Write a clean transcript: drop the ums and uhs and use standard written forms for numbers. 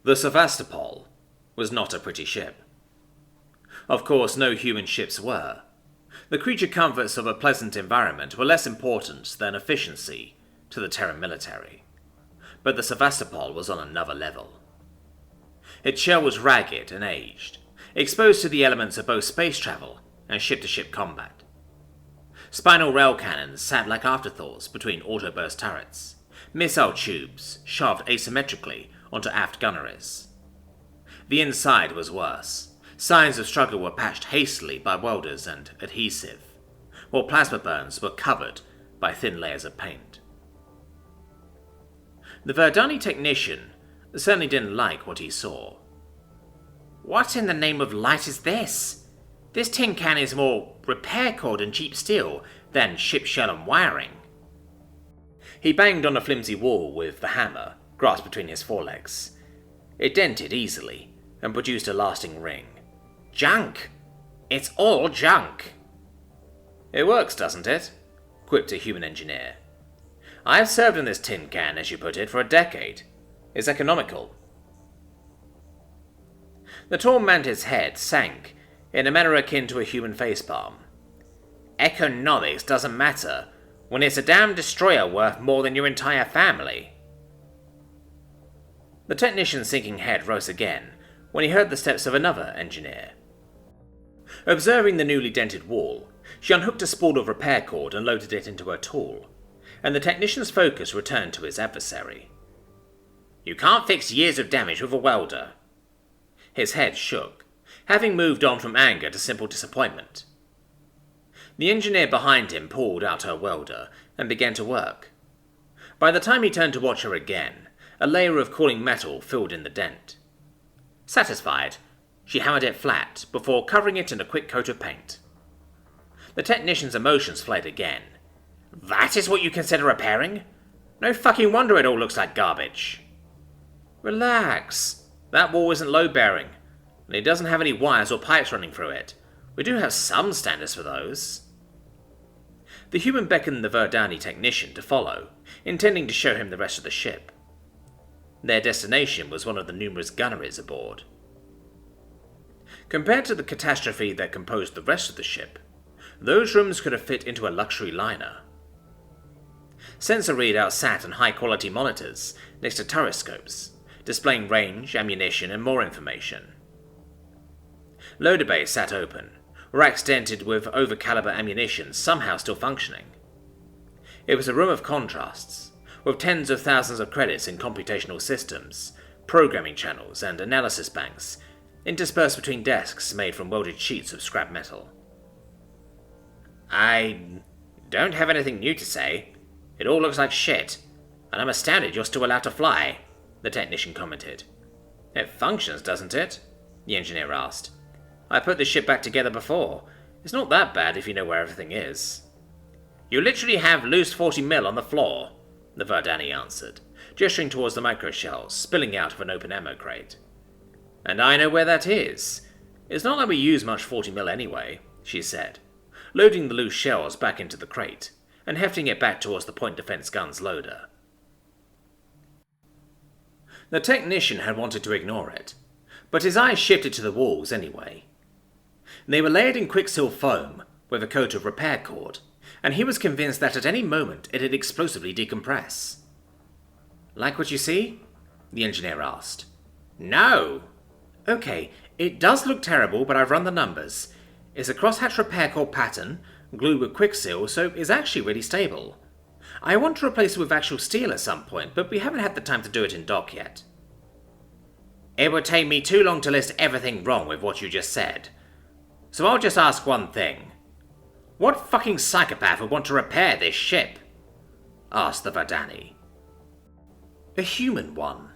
The Sevastopol was not a pretty ship. Of course, no human ships were. The creature comforts of a pleasant environment were less important than efficiency to the Terran military. But the Sevastopol was on another level. Its shell was ragged and aged, exposed to the elements of both space travel and ship-to-ship combat. Spinal rail cannons sat like afterthoughts between auto-burst turrets, missile tubes shoved asymmetrically onto aft gunneries. The inside was worse. Signs of struggle were patched hastily by welders and adhesive, while plasma burns were covered by thin layers of paint. The Verdani technician certainly didn't like what he saw. "What in the name of light is this? This tin can is more repair cord and cheap steel than ship shell and wiring." He banged on a flimsy wall with the hammer, grasped between his forelegs. It dented easily and produced a lasting ring. "Junk! It's all junk!" "It works, doesn't it?" quipped a human engineer. "I've served in this tin can, as you put it, for a decade. It's economical." The tall mantis head sank in a manner akin to a human facepalm. "Economics doesn't matter when it's a damn destroyer worth more than your entire family." The technician's sinking head rose again when he heard the steps of another engineer. Observing the newly dented wall, she unhooked a spool of repair cord and loaded it into her tool, and the technician's focus returned to his adversary. "You can't fix years of damage with a welder." His head shook, having moved on from anger to simple disappointment. The engineer behind him pulled out her welder and began to work. By the time he turned to watch her again, a layer of cooling metal filled in the dent. Satisfied, she hammered it flat before covering it in a quick coat of paint. The technician's emotions flared again. "That is what you consider repairing? No fucking wonder it all looks like garbage." "Relax. That wall isn't load-bearing, and it doesn't have any wires or pipes running through it. We do have some standards for those." The human beckoned the Verdani technician to follow, intending to show him the rest of the ship. Their destination was one of the numerous gunneries aboard. Compared to the catastrophe that composed the rest of the ship, those rooms could have fit into a luxury liner. Sensor readouts sat on high-quality monitors next to turrescopes, displaying range, ammunition, and more information. Loader bays sat open, racks dented with over-caliber ammunition somehow still functioning. It was a room of contrasts, with tens of thousands of credits in computational systems, programming channels, and analysis banks, interspersed between desks made from welded sheets of scrap metal. "I don't have anything new to say. It all looks like shit, and I'm astounded you're still allowed to fly," the technician commented. "It functions, doesn't it?" the engineer asked. "I put this ship back together before. It's not that bad if you know where everything is." "You literally have loose 40 mil on the floor," the Verdani answered, gesturing towards the microshells spilling out of an open ammo crate. "And I know where that is. It's not like we use much 40 mil anyway," she said, loading the loose shells back into the crate and hefting it back towards the point defense gun's loader. The technician had wanted to ignore it, but his eyes shifted to the walls anyway. They were layered in quicksilver foam with a coat of repair cord, and he was convinced that at any moment it'd explosively decompress. "Like what you see?" the engineer asked. "No." "Okay, it does look terrible, but I've run the numbers. It's a crosshatch repair cord pattern, glued with quicksilver, so it's actually really stable. I want to replace it with actual steel at some point, but we haven't had the time to do it in dock yet." "It would take me too long to list everything wrong with what you just said. So I'll just ask one thing. What fucking psychopath would want to repair this ship?" asked the Verdani. "A human one,"